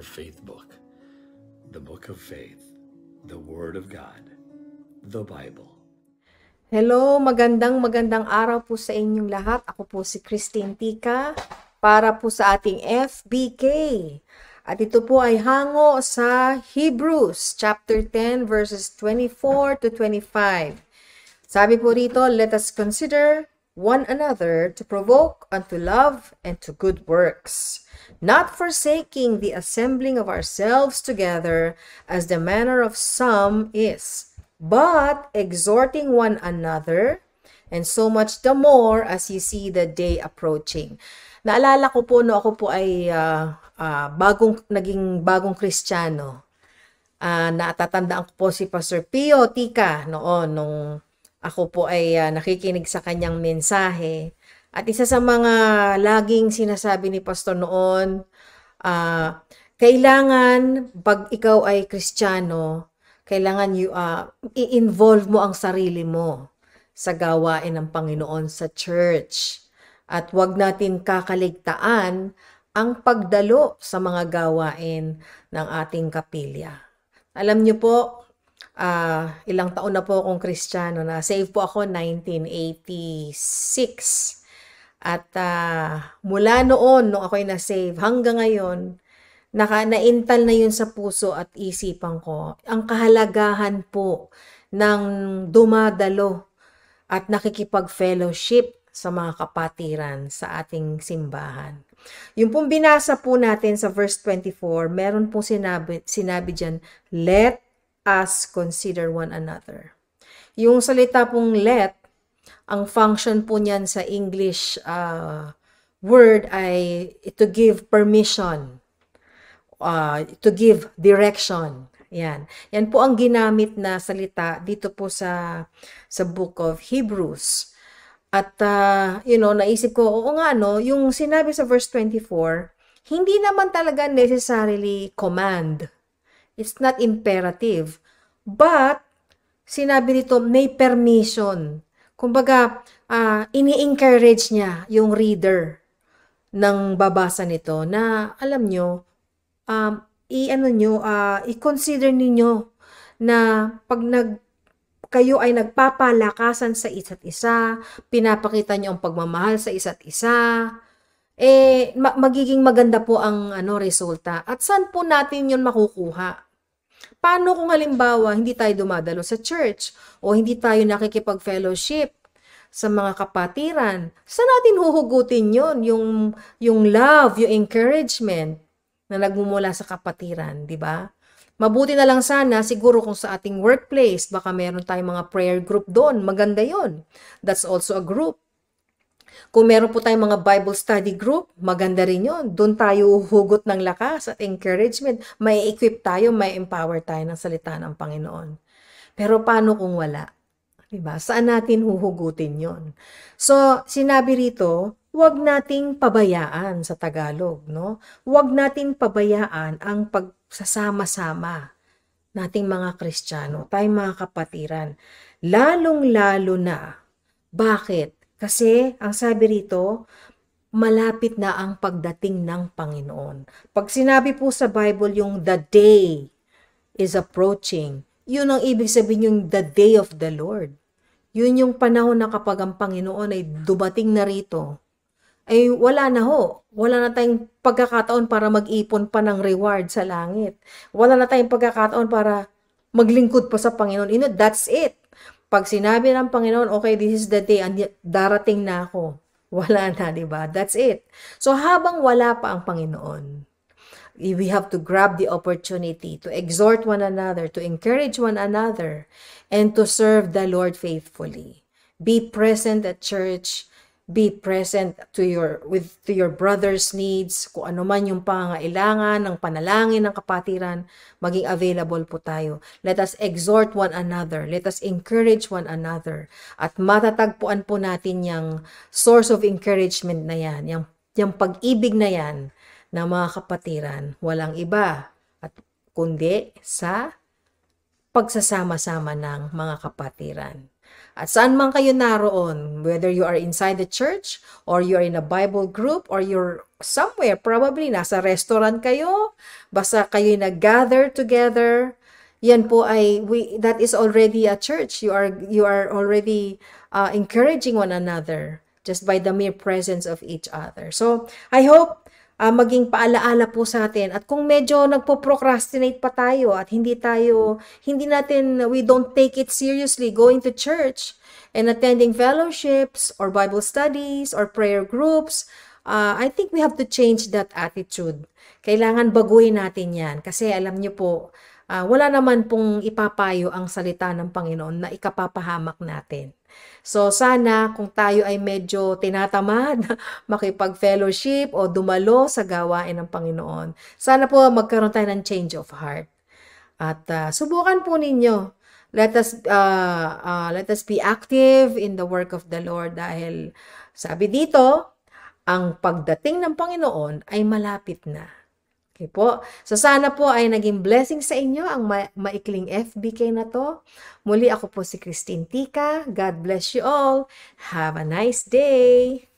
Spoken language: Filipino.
faith book, the book of faith, the Word of God, the Bible. Hello, magandang araw po sa inyong lahat. Ako po si Christine Tika para po sa ating FBK. At ito po ay hango sa Hebrews chapter 10 verses 24 to 25. Sabi po rito, let us consider one another to provoke unto love and to good works, not forsaking the assembling of ourselves together as the manner of some is, but exhorting one another, and so much the more as you see the day approaching. Naalala ko po no ako po ay naging bagong Kristiyano. Natatandaan ko po si Pastor Pio Tika noon nung ako po ay nakikinig sa kanyang mensahe. At isa sa mga laging sinasabi ni Pastor noon, kailangan pag ikaw ay Kristiyano, kailangan i-involve mo ang sarili mo sa gawain ng Panginoon sa church. At huwag natin kakaligtaan ang pagdalo sa mga gawain ng ating kapilya. Alam niyo po, ilang taon na po akong Kristiyano na. Save po ako 1986. At mula noon, nung ako'y na-save, hanggang ngayon, naintal na yun sa puso at isipan ko. Ang kahalagahan po ng dumadalo at nakikipag-fellowship sa mga kapatiran sa ating simbahan. Yung pong binasa po natin sa verse 24, meron pong sinabi dyan, let us consider one another. Yung salita pong let, ang function po niyan sa English word ay to give permission, to give direction. Yan po ang ginamit na salita dito po sa book of Hebrews. At naisip ko, oo nga no, yung sinabi sa verse 24, hindi naman talaga necessarily command. It's not imperative. But, sinabi nito, may permission. Kumbaga, ini-encourage niya yung reader ng babasa nito na, alam nyo, i-consider ninyo na pag kayo ay nagpapalakasan sa isa't isa, pinapakita nyo ang pagmamahal sa isa't isa, magiging maganda po ang resulta. At saan po natin yun makukuha? Paano kung halimbawa hindi tayo dumadalo sa church o hindi tayo nakikipag-fellowship sa mga kapatiran? Saan natin huhugutin yun? Yung love, yung encouragement na nagmumula sa kapatiran, di ba? Mabuti na lang sana siguro kung sa ating workplace, baka meron tayong mga prayer group doon. Maganda yon. That's also a group. Kung meron po tayong mga Bible study group, maganda rin yun. Doon tayo hugot ng lakas at encouragement. May equip tayo, may empower tayo ng salita ng Panginoon. Pero paano kung wala? Diba? Saan natin huhugutin yon? So, sinabi rito, huwag nating pabayaan sa Tagalog, no? Huwag nating pabayaan ang pagsasama-sama nating mga Kristiyano, tayong mga kapatiran. Lalong-lalo na. Bakit? Kasi, ang sabi rito, malapit na ang pagdating ng Panginoon. Pag sinabi po sa Bible yung the day is approaching, yun ang ibig sabihin yung the day of the Lord. Yun yung panahon na kapag ang Panginoon ay dumating na rito, ay wala na ho. Wala na tayong pagkakataon para mag-ipon pa ng reward sa langit. Wala na tayong pagkakataon para maglingkod pa sa Panginoon. That's it. Pag sinabi ng Panginoon, okay, this is the day, darating na ako. Wala na, di ba? That's it. So habang wala pa ang Panginoon, we have to grab the opportunity to exhort one another, to encourage one another, and to serve the Lord faithfully. Be present at church. Be present to your brother's needs. Kung ano man yung pangailangan ng panalangin ng kapatiran, maging available po tayo. Let us exhort one another. Let us encourage one another. At matatagpuan po natin yung source of encouragement na yan, yung pag-ibig na yan ng mga kapatiran. Walang iba at kundi sa pagsasama-sama ng mga kapatiran. At saan man kayo naroon, whether you are inside the church, or you are in a Bible group, or you're somewhere, probably nasa restaurant kayo, basta kayo nag-gather together, yan po ay, that is already a church. You are already encouraging one another just by the mere presence of each other. So, I hope maging paalaala po sa atin. At kung medyo nagpo-procrastinate pa tayo at we don't take it seriously going to church and attending fellowships or Bible studies or prayer groups, I think we have to change that attitude. Kailangan baguhin natin yan. Kasi alam niyo po, wala naman pong ipapayo ang salita ng Panginoon na ikapapahamak natin. So sana kung tayo ay medyo tinatamad makipag-fellowship o dumalo sa gawain ng Panginoon, sana po magkaroon tayo ng change of heart. At subukan po ninyo. Let us be active in the work of the Lord dahil sabi dito, ang pagdating ng Panginoon ay malapit na. Okay po. So sana po ay naging blessing sa inyo ang maikling FBK na to. Muli ako po si Christine Tika. God bless you all. Have a nice day.